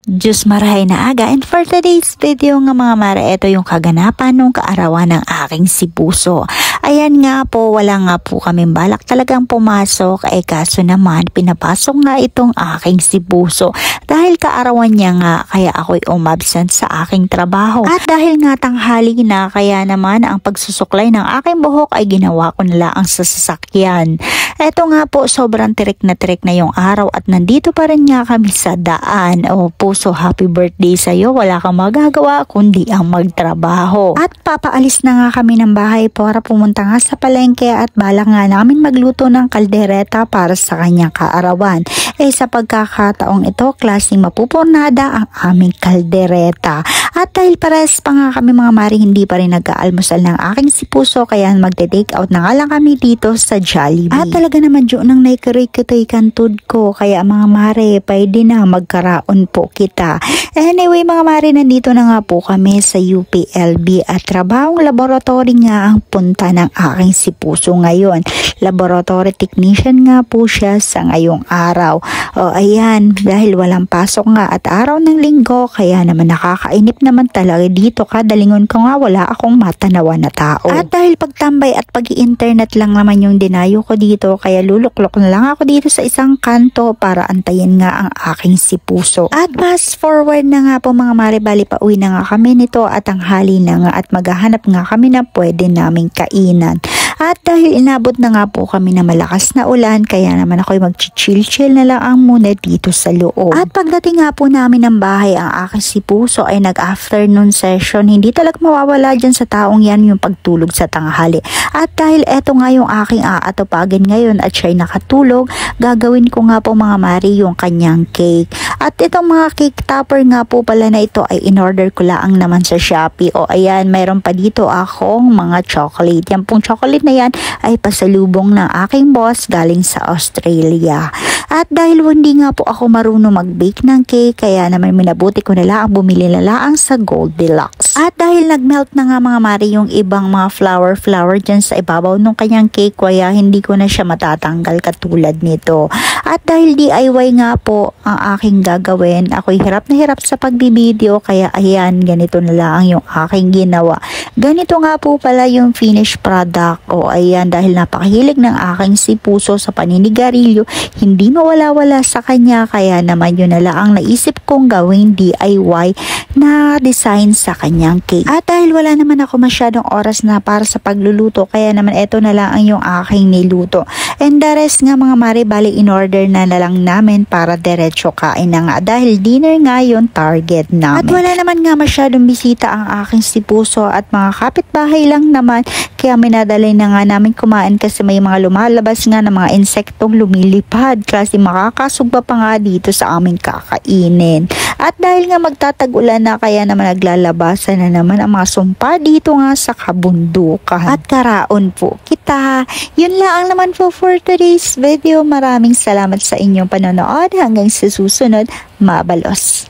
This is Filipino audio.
Diyos marahay na aga, and for today's video nga mga mare, ito yung kaganapan ng kaarawan ng aking si Puso. Ayan nga po, wala nga po kaming balak talagang pumasok, kaso naman pinapasok nga itong aking si Puso. Dahil kaarawan niya nga, kaya ako'y umabsent sa aking trabaho. At dahil nga tanghali na, kaya naman ang pagsusuklay ng aking buhok ay ginawa ko na lang sa sasakyan. Ito nga po, sobrang tirik na yung araw at nandito pa rin nga kami sa daan. O Puso, happy birthday sa'yo. Wala kang magagawa kundi ang magtrabaho. At papaalis na nga kami ng bahay para pumunta nga sa palengke at balak nga namin magluto ng kaldereta para sa kanyang kaarawan. Sa pagkakataong ito, klaseng mapupurnada ang aming kaldereta. At dahil pares pa nga kami mga mari, hindi pa rin nag-aalmusal ng aking si Puso, kaya magte-take out na nga lang kami dito sa Jollibee. At talaga naman dyan nang naikari-kitoy kantod ko, kaya mga mari, pwede na magkaraon po kita. Anyway mga mari, nandito na nga po kami sa UPLB at trabahong laboratory nga ang punta ng aking si Puso ngayon. Laboratory technician nga po siya sa ngayong araw. Ayan, dahil walang pasok nga at araw ng linggo, kaya naman nakakainip naman talaga dito, kadalingon ko nga wala akong matanawa na tao. At dahil pagtambay at pag-internet lang naman yung dinayo ko dito, kaya luluklok na lang ako dito sa isang kanto para antayin nga ang aking si Puso. At fast forward na nga po mga mare, bali pa uwi na nga kami nito at ang hali na nga at maghahanap nga kami na pwede naming kainan. At dahil inabot na nga po kami na malakas na ulan, kaya naman ako'y mag-chill na lang muna dito sa loob. At pagdating nga po namin ng bahay, ang aking si Puso ay nag-afternoon session. Hindi talaga mawawala dyan sa taong yan yung pagtulog sa tanghali. At dahil eto nga yung aking aatupagin ngayon at siya'y nakatulog, gagawin ko nga po mga mari yung kanyang cake. At itong mga cake topper nga po pala na ito ay in-order ko lang naman sa Shopee. Ayan, mayroon pa dito akong mga chocolate. Yan pong chocolate na yan ay pasalubong ng aking boss galing sa Australia. At dahil hindi nga po ako marunong mag-bake ng cake, kaya naman minabuti ko na lang bumili na lang sa Goldilocks. At dahil nag-melt na nga mga mari yung ibang mga flour dyan sa ibabaw ng kanyang cake, kaya hindi ko na siya matatanggal katulad nito. At dahil DIY nga po ang aking gagawin, ako'y hirap na hirap sa pagbibideo, kaya ayan, ganito na lang yung aking ginawa. Ganito nga po pala yung finished product. Ayan, dahil napakahilig ng aking si Puso sa paninigarilyo, hindi mawala-wala sa kanya, kaya naman yun na lang ang naisip kong gawing DIY na design sa kanyang cake. At dahil wala naman ako masyadong oras na para sa pagluluto, kaya naman eto na lang ang yung aking niluto. And the rest nga mga mari, bali in order na lang namin para diretso kain na nga, dahil dinner nga yung target namin. At wala naman nga masyadong bisita ang aking si Puso at mga kapitbahay lang naman, kaya minadalay na nga namin kumain kasi may mga lumalabas nga ng mga insektong lumilipad kasi makakasugba pa nga dito sa aming kakainin. At dahil nga magtatag-ulan na, kaya naman naglalabasan na naman ang mga sumpa dito nga sa kabundukan. At karaon po kita. Yun lang naman po for today's video. Maraming salamat sa inyong panonood. Hanggang sa susunod, mabalos.